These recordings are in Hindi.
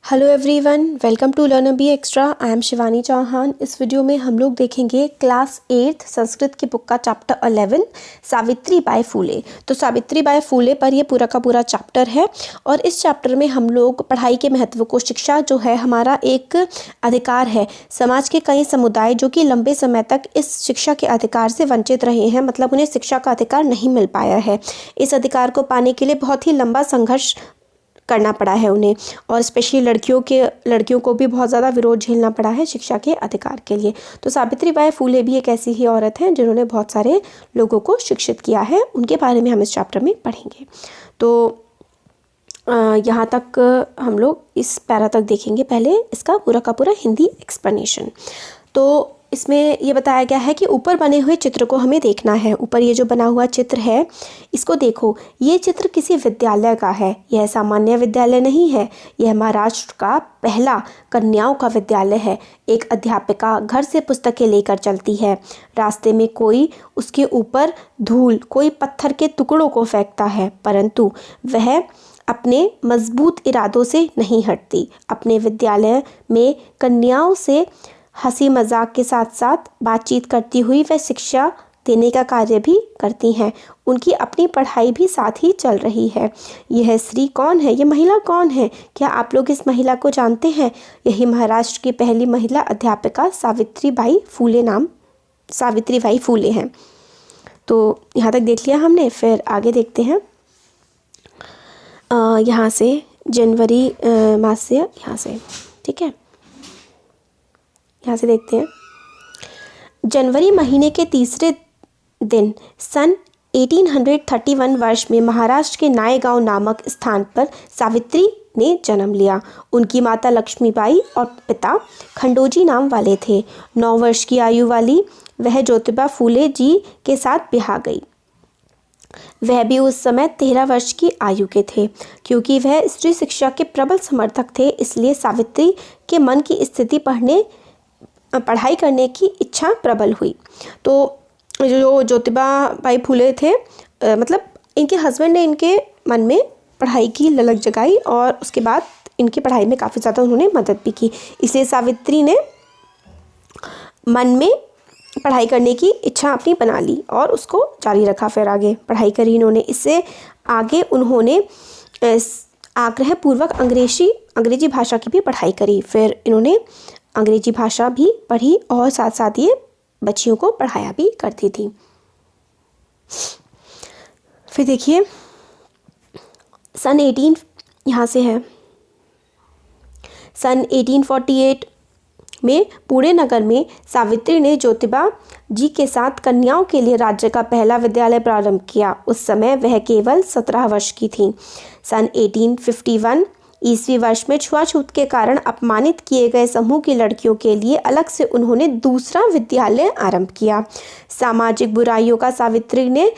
Hello everyone, welcome to learn B extra. I am Shivani Chauhan. इस वीडियो में हम लोग देखेंगे क्लास 8 संस्कृत की बुक का चैप्टर 11 सावित्री बाई फूले। तो सावित्री बाई फूले पर ये पूरा का पूरा चैप्टर है और इस चैप्टर में हम लोग पढ़ाई के महत्व को, शिक्षा जो है हमारा एक अधिकार है। समाज के कई समुदाय जो कि लंबे समय तक इस शिक्षा के अधिकार से वंचित रहे हैं, मतलब उन्हें शिक्षा का अधिकार नहीं मिल पाया है। इस अधिकार को पाने के लिए बहुत ही लंबा संघर्ष करना पड़ा है उन्हें, और स्पेशली लड़कियों को भी बहुत ज़्यादा विरोध झेलना पड़ा है शिक्षा के अधिकार के लिए। तो सावित्री बाई फूले भी एक ऐसी ही औरत हैं जिन्होंने बहुत सारे लोगों को शिक्षित किया है। उनके बारे में हम इस चैप्टर में पढ़ेंगे। तो यहाँ तक हम लोग इस पैरा तक देखेंगे। पहले इसका पूरा का पूरा हिंदी एक्सप्लेनेशन। तो इसमें ये बताया गया है कि ऊपर बने हुए चित्र को हमें देखना है। ऊपर ये जो बना हुआ चित्र है इसको देखो। ये चित्र किसी विद्यालय का है। यह सामान्य विद्यालय नहीं है, यह महाराष्ट्र का पहला कन्याओं का विद्यालय है। एक अध्यापिका घर से पुस्तकें लेकर चलती है। रास्ते में कोई उसके ऊपर धूल, कोई पत्थर के टुकड़ों को फेंकता है, परंतु वह अपने मजबूत इरादों से नहीं हटती। अपने विद्यालय में कन्याओं से हंसी मजाक के साथ साथ बातचीत करती हुई वह शिक्षा देने का कार्य भी करती हैं। उनकी अपनी पढ़ाई भी साथ ही चल रही है। यह स्त्री कौन है? यह महिला कौन है? क्या आप लोग इस महिला को जानते हैं? यही महाराष्ट्र की पहली महिला अध्यापिका सावित्री बाई फूले हैं। तो यहाँ तक देख लिया हमने, फिर आगे देखते हैं। यहाँ से जनवरी मास से, यहाँ से, ठीक है, यहाँ से देखते हैं। जनवरी महीने के तीसरे दिन सन 1831 वर्ष में महाराष्ट्र के नायगांव नामक स्थान पर सावित्री ने जन्म लिया। उनकी माता लक्ष्मीबाई और पिता खंडोजी नाम वाले थे। 9 वर्ष की आयु वाली वह ज्योतिबा फूले जी के साथ ब्याह गई। वह भी उस समय 13 वर्ष की आयु के थे। क्योंकि वह स्त्री शिक्षा के प्रबल समर्थक थे, इसलिए सावित्री के मन की स्थिति पढ़ाई करने की इच्छा प्रबल हुई। तो जो ज्योतिबा बाई फूले थे, मतलब इनके हस्बैंड ने इनके मन में पढ़ाई की ललक जगाई और उसके बाद इनकी पढ़ाई में काफ़ी ज़्यादा उन्होंने मदद भी की। इसलिए सावित्री ने मन में पढ़ाई करने की इच्छा अपनी बना ली और उसको जारी रखा। फिर आगे पढ़ाई करी इन्होंने। इससे आगे उन्होंने आग्रहपूर्वक अंग्रेजी भाषा की भी पढ़ाई करी। फिर इन्होंने अंग्रेजी भाषा भी पढ़ी और साथ साथ ये बच्चियों को पढ़ाया भी करती थी। फिर देखिए सन 1848 में पुणे नगर में सावित्री ने ज्योतिबा जी के साथ कन्याओं के लिए राज्य का पहला विद्यालय प्रारंभ किया। उस समय वह केवल 17 वर्ष की थी। सन 1851 ईस्वी वर्ष में छुआछूत के कारण अपमानित किए गए समूह की लड़कियों के लिए अलग से उन्होंने दूसरा विद्यालय आरंभ किया। सामाजिक बुराइयों का सावित्री ने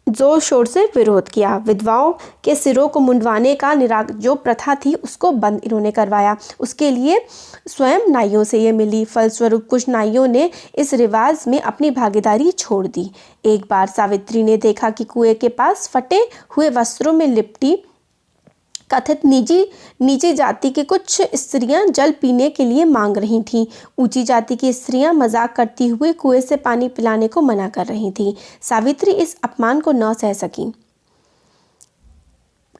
जोर शोर से विरोध किया। विधवाओं के सिरों को मुंडवाने का जो प्रथा थी उसको बंद इन्होंने करवाया। उसके लिए स्वयं नाइयों से ये मिली। फलस्वरूप कुछ नाइयों ने इस रिवाज में अपनी भागीदारी छोड़ दी। एक बार सावित्री ने देखा कि कुएं के पास फटे हुए वस्त्रों में लिपटी कथित नीची जाति की कुछ स्त्रियां जल पीने के लिए मांग रही थीं। ऊंची जाति की स्त्रियां मजाक करती हुए कुएं से पानी पिलाने को मना कर रही थीं। सावित्री इस अपमान को न सह सकी।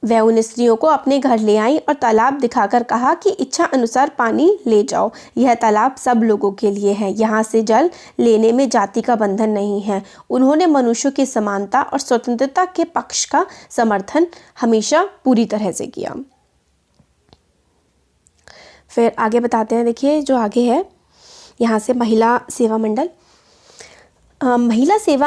वह उन स्त्रियों को अपने घर ले आई और तालाब दिखाकर कहा कि इच्छा अनुसार पानी ले जाओ। यह तालाब सब लोगों के लिए है। यहाँ से जल लेने में जाति का बंधन नहीं है। उन्होंने मनुष्यों की समानता और स्वतंत्रता के पक्ष का समर्थन हमेशा पूरी तरह से किया। फिर आगे बताते हैं। देखिए जो आगे है यहाँ से महिला सेवा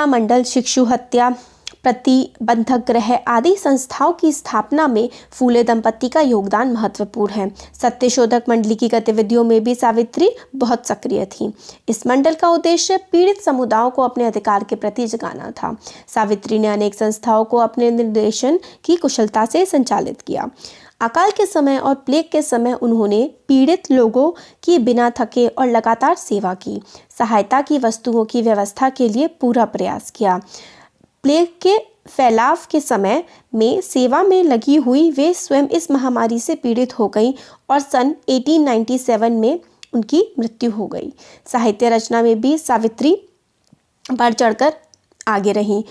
मंडल, शिशु हत्या प्रतिबंधक गृह आदि संस्थाओं की स्थापना में फूले दंपति का योगदान महत्वपूर्ण है। सत्यशोधक मंडली की गतिविधियों में भी सावित्री बहुत सक्रिय थी। इस मंडल का उद्देश्य पीड़ित समुदायों को अपने अधिकार के प्रति जगाना था। सावित्री ने अनेक संस्थाओं को अपने निर्देशन की कुशलता से संचालित किया। अकाल के समय और प्लेग के समय उन्होंने पीड़ित लोगों की बिना थके और लगातार सेवा की। सहायता की वस्तुओं की व्यवस्था के लिए पूरा प्रयास किया। प्लेग के फैलाव के समय में सेवा में लगी हुई वे स्वयं इस महामारी से पीड़ित हो गई और सन 1897 में उनकी मृत्यु हो गई। साहित्य रचना में भी सावित्री बढ़ चढ़कर आगे रहीं।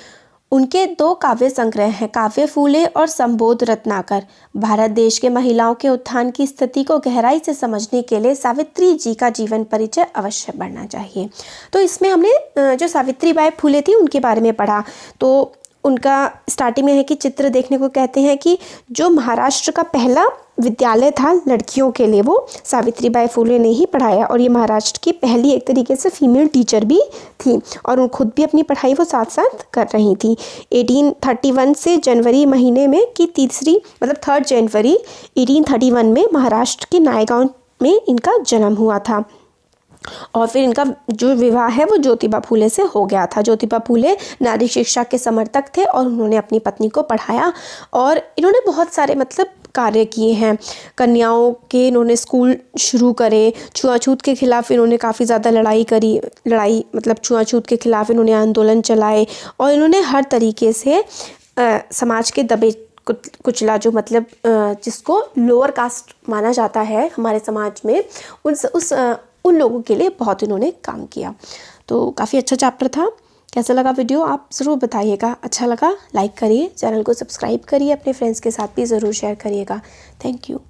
उनके 2 काव्य संग्रह हैं, काव्य फूले और संबोध रत्नाकर। भारत देश के महिलाओं के उत्थान की स्थिति को गहराई से समझने के लिए सावित्री जी का जीवन परिचय अवश्य पढ़ना चाहिए। तो इसमें हमने जो सावित्री बाई फूले थी उनके बारे में पढ़ा। तो उनका स्टार्टिंग में है कि चित्र देखने को कहते हैं कि जो महाराष्ट्र का पहला विद्यालय था लड़कियों के लिए, वो सावित्री बाई फूले ने ही पढ़ाया और ये महाराष्ट्र की पहली एक तरीके से फीमेल टीचर भी थी और वो खुद भी अपनी पढ़ाई वो साथ साथ कर रही थी। 1831 से जनवरी महीने में की 3 जनवरी 1831 में महाराष्ट्र के नायगांव में इनका जन्म हुआ था और फिर इनका जो विवाह है वो ज्योतिबा फूले से हो गया था। ज्योतिबा फूले नारी शिक्षा के समर्थक थे और उन्होंने अपनी पत्नी को पढ़ाया और इन्होंने बहुत सारे कार्य किए हैं। कन्याओं के इन्होंने स्कूल शुरू करे, छुआछूत के खिलाफ इन्होंने काफ़ी ज़्यादा लड़ाई छुआछूत के खिलाफ इन्होंने आंदोलन चलाए और इन्होंने हर तरीके से समाज के दबे कुचला जो जिसको लोअर कास्ट माना जाता है हमारे समाज में, उन लोगों के लिए बहुत इन्होंने काम किया। तो काफ़ी अच्छा चैप्टर था। कैसा लगा वीडियो आप ज़रूर बताइएगा। अच्छा लगा लाइक करिए, चैनल को सब्सक्राइब करिए, अपने फ्रेंड्स के साथ भी ज़रूर शेयर करिएगा। Thank you.